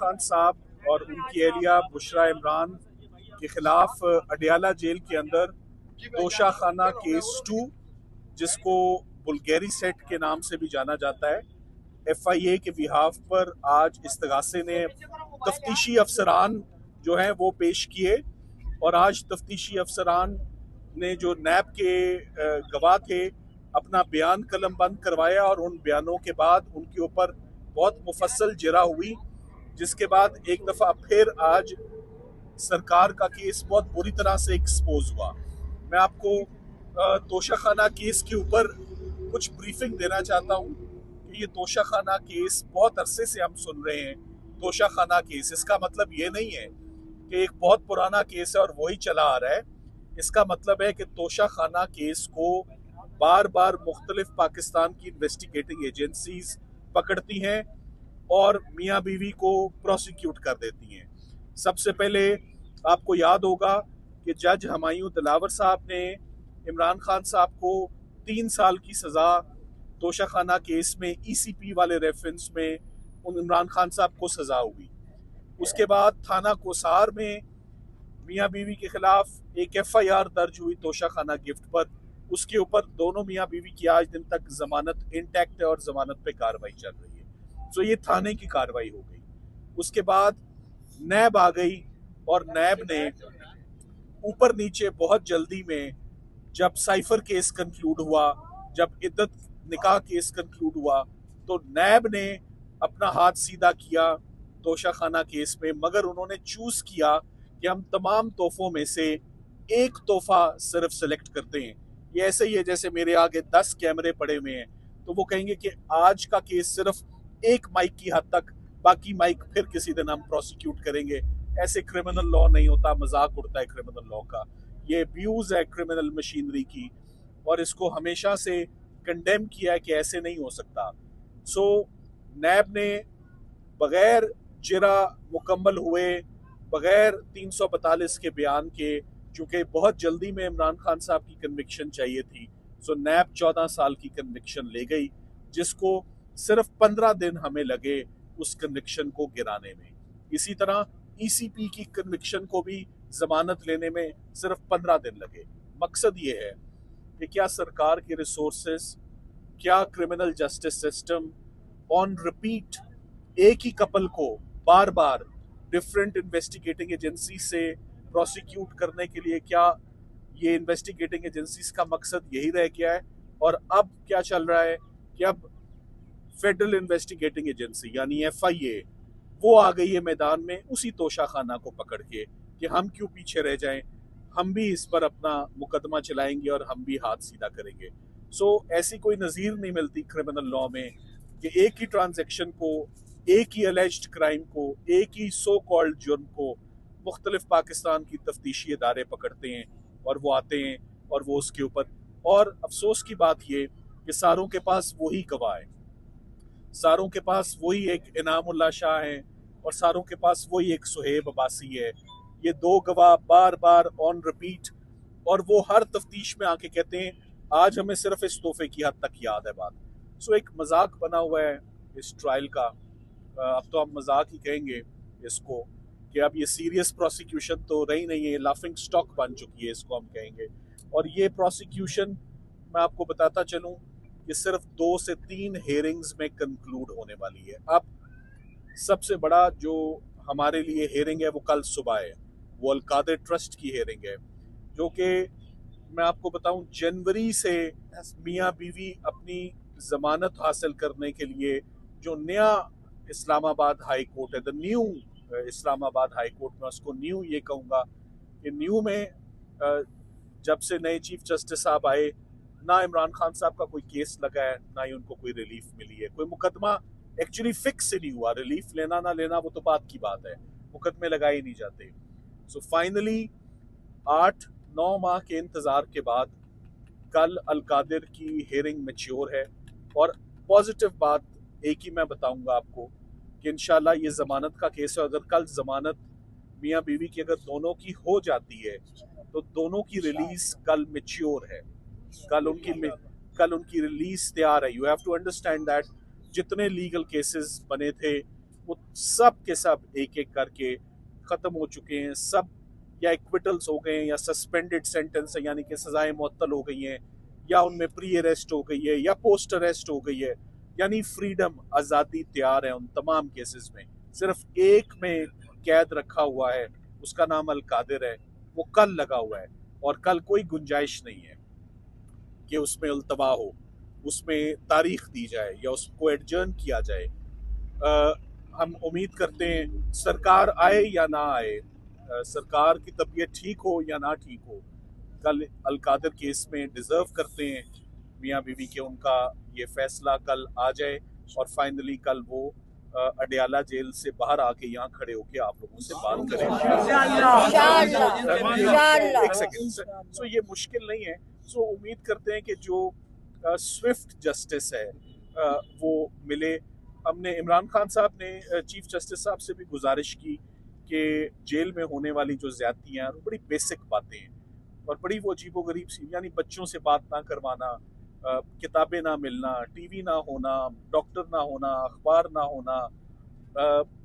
खान साहब और उनकी एहलिया बुशरा इमरान के खिलाफ अडियाला जेल के अंदर तोशाखाना केस 2, जिसको बुल्गेरी सेट के नाम से भी जाना जाता है, FIA के बिहाफ पर आज इस्तगासे ने तफ्तीशी अफसरान जो हैं वो पेश किए। और आज तफ्तीशी अफसरान ने जो नैब के गवाह थे अपना बयान कलम बंद करवाया और उन बयानों के बाद उनके ऊपर बहुत मुफस्सल जिरा हुई, जिसके बाद एक दफ़ा फिर आज सरकार का केस बहुत बुरी तरह से एक्सपोज हुआ। मैं आपको तोशाखाना केस के ऊपर कुछ ब्रीफिंग देना चाहता हूँ कि ये तोशाखाना केस बहुत अरसे से हम सुन रहे हैं। तोशाखाना केस, इसका मतलब ये नहीं है कि एक बहुत पुराना केस है और वही चला आ रहा है। इसका मतलब है कि तोशाखाना केस को बार बार मुख्तलिफ पाकिस्तान की इन्वेस्टिगेटिंग एजेंसीज पकड़ती हैं और मियाँ बीवी को प्रोसिक्यूट कर देती हैं। सबसे पहले आपको याद होगा कि जज हमायूं दिलावर साहब ने इमरान खान साहब को 3 साल की सज़ा तोशाखाना केस में ECP वाले रेफरेंस में उन इमरान खान साहब को सज़ा हुई। उसके बाद थाना कोसार में मियाँ बीवी के खिलाफ एक FIR दर्ज हुई तोशाखाना गिफ्ट पर। उसके ऊपर दोनों मियाँ बीवी की आज दिन तक जमानत इंटैक्ट है और जमानत पे कार्रवाई चल रही है। तो ये थाने की कार्रवाई हो गई। उसके बाद नैब आ गई और नैब ने ऊपर नीचे बहुत जल्दी में, जब साइफर केस कंक्लूड हुआ, जब इद्दत निकाह केस कंक्लूड हुआ, तो नैब ने अपना हाथ सीधा किया तोशाखाना केस में, मगर उन्होंने चूज किया कि हम तमाम तोहफों में से एक तोहफा सिर्फ सेलेक्ट करते हैं। ये ऐसे ही है जैसे मेरे आगे 10 कैमरे पड़े हुए हैं, तो वो कहेंगे कि आज का केस सिर्फ एक माइक की हद तक, बाकी माइक फिर किसी दिन हम प्रोसिक्यूट करेंगे। ऐसे क्रिमिनल लॉ नहीं होता, मजाक उड़ता है क्रिमिनल लॉ का। ये अब्यूज है क्रिमिनल मशीनरी की और इसको हमेशा से कंडेम किया है कि ऐसे नहीं हो सकता। सो नैब ने बगैर जिरा मुकम्मल हुए, बगैर 342 के बयान के, चूंकि बहुत जल्दी में इमरान खान साहब की कन्विक्शन चाहिए थी, सो नैब 14 साल की कन्विक्शन ले गई, जिसको सिर्फ 15 दिन हमें लगे उस कन्विक्शन को गिराने में। इसी तरह ECP की कन्विक्शन को भी जमानत लेने में सिर्फ 15 दिन लगे। मकसद ये है कि क्या सरकार के रिसोर्सेस, क्या criminal justice system on repeat एक ही कपल को बार बार डिफरेंट इन्वेस्टिगेटिंग एजेंसी से प्रोसिक्यूट करने के लिए, क्या ये इन्वेस्टिगेटिंग एजेंसीज का मकसद यही रह गया है? और अब क्या चल रहा है कि अब फेडरल इन्वेस्टिगेटिंग एजेंसी यानी FIA वो आ गई है मैदान में उसी तोशाखाना को पकड़ के कि हम क्यों पीछे रह जाएं, हम भी इस पर अपना मुकदमा चलाएंगे और हम भी हाथ सीधा करेंगे। सो ऐसी कोई नज़ीर नहीं मिलती क्रिमिनल लॉ में कि एक ही ट्रांजैक्शन को, एक ही अलेज्ड क्राइम को, एक ही सो कॉल्ड जुर्म को मुख्तलिफ पाकिस्तान की तफ्तीशी इदारे पकड़ते हैं और वो आते हैं और वो उसके ऊपर। और अफसोस की बात ये कि सारों के पास वही गवाह है, सारों के पास वही एक इनामुल्लाह शाह है और सारों के पास वही एक सुहेब अब्बासी है। ये दो गवाह बार बार ऑन रिपीट, और वो हर तफ्तीश में आके कहते हैं आज हमें सिर्फ इस तोहफे की हद तक याद है बात। सो एक मजाक बना हुआ है इस ट्रायल का। अब तो हम मजाक ही कहेंगे इसको कि अब ये सीरियस प्रोसिक्यूशन तो रही नहीं है, लाफिंग स्टॉक बन चुकी है, इसको हम कहेंगे। और ये प्रोसिक्यूशन मैं आपको बताता चलूं कि सिर्फ 2 से 3 हेयरिंग्स में कंक्लूड होने वाली है। अब सबसे बड़ा जो हमारे लिए हेयरिंग है वो कल सुबह है, वो अल-कादिर ट्रस्ट की हेयरिंग है, जो कि मैं आपको बताऊं जनवरी से मियाँ बीवी अपनी जमानत हासिल करने के लिए जो नया इस्लामाबाद हाई कोर्ट है, the new Islamabad high court, में उसको न्यू ये कहूँगा कि न्यू में जब से नए चीफ जस्टिस साहब आए, ना इमरान खान साहब का कोई केस लगा है, ना ही उनको कोई रिलीफ मिली है। कोई मुकदमा एक्चुअली फिक्स ही नहीं हुआ, रिलीफ लेना ना लेना वो तो बात की बात है, मुकदमे लगाए ही नहीं जाते। सो फाइनली 8-9 माह के इंतज़ार के बाद कल अल-कादिर की हेयरिंग मैच्योर है। और पॉजिटिव बात एक ही मैं बताऊंगा आपको कि इंशाल्लाह ये ज़मानत का केस है। अगर कल ज़मानत मियाँ बीवी की अगर दोनों की हो जाती है तो दोनों की रिलीज कल मैच्योर है, कल उनकी रिलीज तैयार है। You have to understand that जितने लीगल केसेस बने थे वो सब के सब एक एक करके ख़त्म हो चुके हैं। सब या एक्विटल्स हो गए हैं या सस्पेंडेड सेंटेंस है, यानी कि सजाएं मुअत्तल हो गई हैं, या उनमें प्री अरेस्ट हो गई है या पोस्ट अरेस्ट हो गई है। यानी फ्रीडम, आज़ादी तैयार है उन तमाम केसेस में। सिर्फ एक में कैद रखा हुआ है, उसका नाम अल कादिर है, वो कल लगा हुआ है और कल कोई गुंजाइश नहीं है कि उसमें उल्तवा हो, उसमें तारीख दी जाए या उसको एडजर्न किया जाए। हम उम्मीद करते हैं सरकार आए या ना आए, सरकार की तबीयत ठीक हो या ना ठीक हो, कल अल कादिर केस में डिजर्व करते हैं मियाँ बीवी के उनका ये फैसला कल आ जाए और फाइनली कल वो अडयाला जेल से बाहर आके यहाँ खड़े होके आप लोगों से बात करें। एक सेकेंड, सो ये मुश्किल नहीं है। सो उम्मीद करते हैं कि जो स्विफ्ट जस्टिस है वो मिले। हमने इमरान खान साहब ने चीफ जस्टिस साहब से भी गुजारिश की कि जेल में होने वाली जो ज्यादतियाँ हैं, बड़ी बेसिक बातें हैं और बड़ी वो अजीबोगरीब सी, यानी बच्चों से बात ना करवाना, किताबें ना मिलना, टीवी ना होना, डॉक्टर ना होना, अखबार ना होना।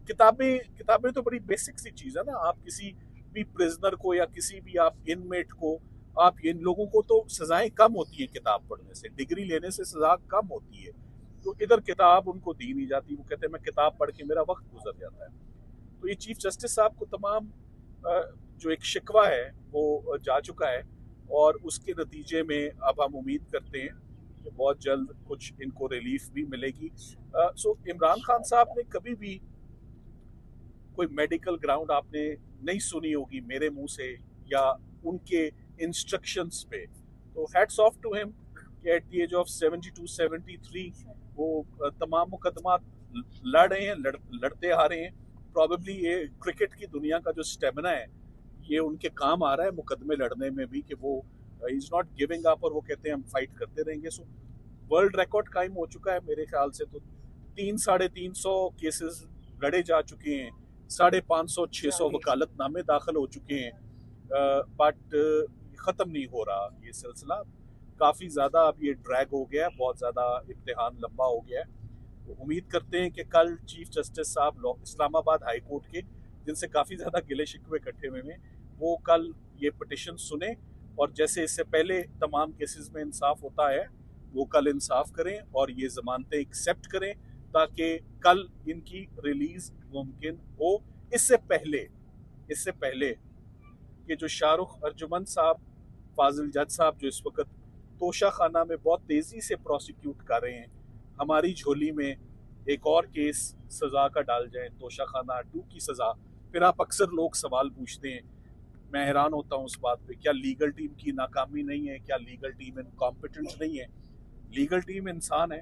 किताबें तो बड़ी बेसिक सी चीज़ है ना। आप किसी भी प्रिजनर को या किसी भी आप इनमेट को, आप इन लोगों को तो सजाएं कम होती हैं किताब पढ़ने से, डिग्री लेने से सजा कम होती है। तो इधर किताब उनको दी नहीं जाती, वो कहते हैं मैं किताब पढ़ के मेरा वक्त गुजर जाता है। तो ये चीफ जस्टिस साहब को तमाम जो एक शिकवा है वो जा चुका है और उसके नतीजे में अब हम उम्मीद करते हैं कि बहुत जल्द कुछ इनको रिलीफ भी मिलेगी। सो इमरान खान साहब ने कभी भी कोई मेडिकल ग्राउंड आपने नहीं सुनी होगी मेरे मुंह से या उनके इंस्ट्रक्शंस पे। तो हैट्स ऑफ टू हिम कि एट द एज ऑफ 72-73 वो तमाम मुकदमा लड़ रहे हैं, लड़ते आ रहे हैं। प्रॉबेबली ये क्रिकेट की दुनिया का जो स्टेमिना है ये उनके काम आ रहा है मुकदमे लड़ने में भी, कि वो इज नॉट गिविंग अप और वो कहते हैं हम फाइट करते रहेंगे। सो वर्ल्ड रिकॉर्ड कायम हो चुका है मेरे ख्याल से। तो 300-350 केसेस लड़े जा चुके हैं, 550-600 वकालतनामे दाखिल हो चुके हैं, बट ख़त्म नहीं हो रहा ये सिलसिला। काफ़ी ज़्यादा अब ये ड्रैग हो गया है, बहुत ज़्यादा इम्तिहान लंबा हो गया है। तो उम्मीद करते हैं कि कल चीफ जस्टिस साहब इस्लामाबाद हाई कोर्ट के, जिनसे काफ़ी ज़्यादा गिले शिकवे इकट्ठे हुए हैं, वो कल ये पिटिशन सुने और जैसे इससे पहले तमाम केसेस में इंसाफ होता है वो कल इंसाफ करें और ये ज़मानतें एक्सेप्ट करें ताकि कल इनकी रिलीज मुमकिन हो। इससे पहले कि जो शाहरुख अर्जुमन साहब, फाजिल जज साहब जो इस वक्त तोशा खाना में बहुत तेज़ी से प्रोसिक्यूट कर रहे हैं, हमारी झोली में एक और केस सज़ा का डाल जाए, तोशा खाना 2 की सज़ा। फिर आप अक्सर लोग सवाल पूछते हैं, मैं हैरान होता हूँ उस बात पे, क्या लीगल टीम की नाकामी नहीं है, क्या लीगल टीम इनकॉम्पिटेंट नहीं है? लीगल टीम इंसान है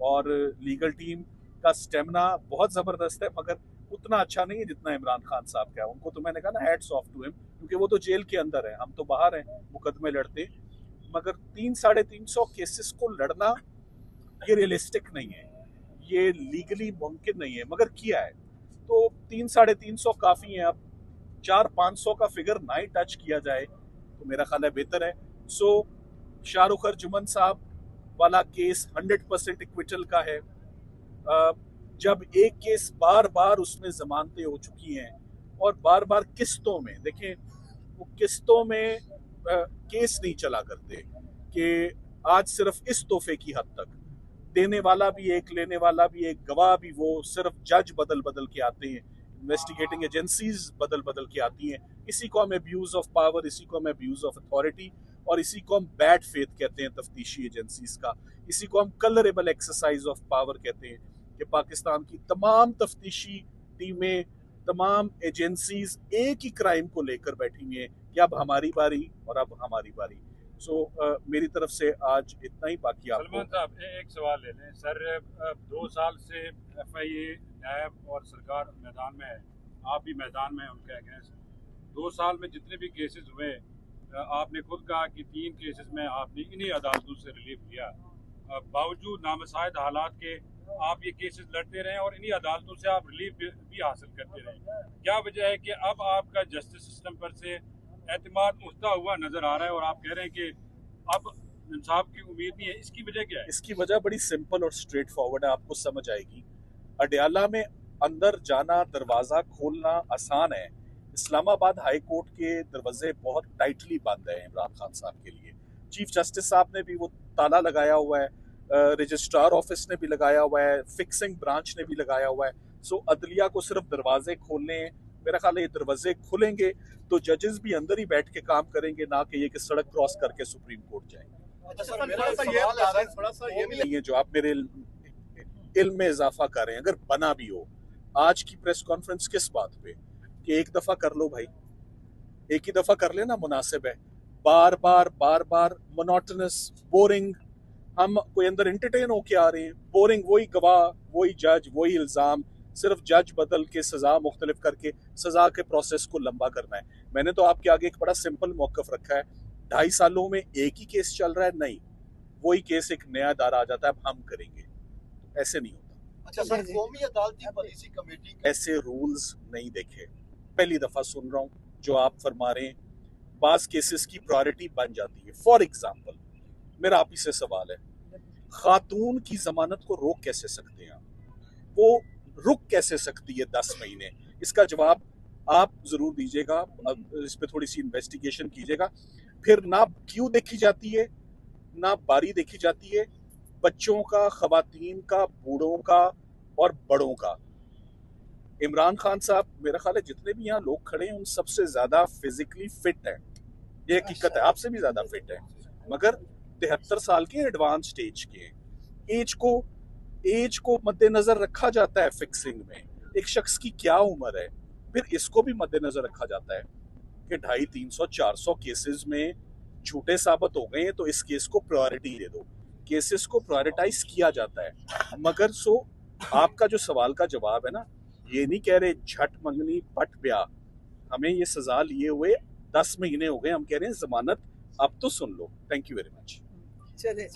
और लीगल टीम का स्टेमिना बहुत ज़बरदस्त है, मगर उतना अच्छा नहीं है जितना इमरान खान साहब का है। उनको तो मैंने कहा ना हैट्स ऑफ टू हिम, क्योंकि वो तो जेल के अंदर है, हम तो बाहर हैं मुकदमे लड़ते। मगर 300-350 केसेस को लड़ना ये रियलिस्टिक नहीं है, ये लीगली मुमकिन नहीं है, मगर किया है। तो 300-350 काफ़ी है। अब 400-500 का फिगर ना ही टच किया जाए तो मेरा ख्याल है बेहतर है। सो शाहरुख अर्जुमन साहब वाला केस 100% इक्विटल का है। जब एक केस बार बार उसमें जमानतें हो चुकी हैं और बार बार किस्तों में, देखें वो किस्तों में केस नहीं चला करते कि आज सिर्फ इस तोहफे की हद तक, देने वाला भी एक, लेने वाला भी एक, गवाह भी वो, सिर्फ जज बदल बदल के आते हैं, इन्वेस्टिगेटिंग एजेंसीज बदल बदल के आती हैं। इसी को हम अब्यूज ऑफ पावर, इसी को हम अब्यूज ऑफ अथॉरिटी और इसी को हम बैड फेथ कहते हैं तफ्तीशी एजेंसीज का। इसी को हम कलरेबल एक्सरसाइज ऑफ पावर कहते हैं कि पाकिस्तान की तमाम तफ्तीशी टीमें, तमाम एजेंसीज एक ही क्राइम को लेकर बैठी हुई हैं कि अब हमारी बारी और अब हमारी बारी। सो मेरी तरफ से आज इतना ही। बाकी आप सलमान साहब एक सवाल ले लें सर, 2 साल से FIA, नैब और सरकार मैदान में है, आप भी मैदान में हैं उनके अगेंस्ट। 2 साल में जितने भी केसेस हुए, आपने खुद कहा कि 3 केसेस में आपने इन्हीं अदालतों से रिलीफ लिया। बावजूद नामसाइद हालात के आप ये केसेस लड़ते रहे और इन्हीं अदालतों से आप रिलीफ भी हासिल करते रहे। क्या वजह है कि अब आपका जस्टिस सिस्टम पर से एतमाद उठता हुआ नजर आ रहा है और आप कह रहे हैं कि अब इंसाफ की उम्मीद नहीं है? इसकी वजह क्या है? इसकी वजह बड़ी सिंपल और स्ट्रेट फॉरवर्ड है, आपको समझ आएगी। अडयाला में अंदर जाना, दरवाजा खोलना आसान है। इस्लामाबाद हाई कोर्ट के दरवाजे बहुत टाइटली बंद हैं इमरान खान साहब के लिए। चीफ जस्टिस साहब ने भी वो ताला लगाया हुआ है, रजिस्ट्रार ऑफिस ने भी लगाया हुआ है, फिक्सिंग ब्रांच ने भी लगाया हुआ है। सो अदलिया को सिर्फ दरवाजे खोलने हैं। मेरा ख्याल है ये दरवाजे खुलेंगे तो जजेस भी अंदर ही बैठ के काम करेंगे, ना कि ये कि सड़क क्रॉस करके सुप्रीम कोर्ट जाएंगे। नहीं है जो आप मेरे इल्म में इजाफा कर रहे हैं, अगर बना भी हो, आज की प्रेस कॉन्फ्रेंस किस बात पे कि एक दफा कर लो भाई, एक ही दफा कर लेना मुनासिब है। बार बार मोनोटोनस, बोरिंग, हम कोई अंदर एंटरटेन होके आ रहे हैं, बोरिंग, वही गवाह, वही जज, वही इल्जाम, सिर्फ जज बदल के सजा मुख्तलिफ करके सजा के प्रोसेस को लंबा करना है। मैंने तो आपके आगे एक बड़ा सिंपल मौकफ रखा है, 2.5 सालों में एक ही केस चल रहा है, नहीं, वही केस एक नया दायरा आ जाता है, अब हम करेंगे, ऐसे नहीं होता। अच्छा सर, कौमी अदालती पॉलिसी कमेटी ऐसे रूल्स नहीं देखे, पहली दफा सुन रहा हूँ जो आप फरमा रहे हैं। बास केसेस की प्रायोरिटी बन जाती है। फॉर एग्जाम्पल, मेरा आप ही से सवाल है, खातून की जमानत को रोक कैसे सकते हैं आप? वो रुक कैसे सकती है 10 महीने? इसका जवाब आप जरूर दीजिएगा, इस पे थोड़ी सी इन्वेस्टिगेशन कीजिएगा। फिर ना क्यों देखी जाती है, ना बारी देखी जाती है, बच्चों का, खवातीन का, बूढ़ों का और बड़ों का। इमरान खान साहब, मेरा ख्याल है जितने भी यहाँ लोग खड़े हैं उन सबसे ज्यादा फिजिकली फिट हैं, ये हकीकत है, आपसे भी ज्यादा फिट है, मगर 73 साल के एडवांस स्टेज के हैं। एज को मद्देनजर रखा जाता है फिक्सिंग में, एक शख्स की क्या उम्र है, फिर इसको भी मद्देनजर रखा जाता है कि 250, 300, 400 केसेस में झूठे साबित हो गए हैं तो इस केस को प्रायोरिटी दे दो, केसेस को प्रायोरिटाइज किया जाता है। मगर आपका जो सवाल का जवाब है ना, ये नहीं कह रहे झट मंगनी पट ब्याह, हमें ये सजा लिए हुए 10 महीने हो गए, हम कह रहे हैं जमानत अब तो सुन लो। Thank you very much. चलिए।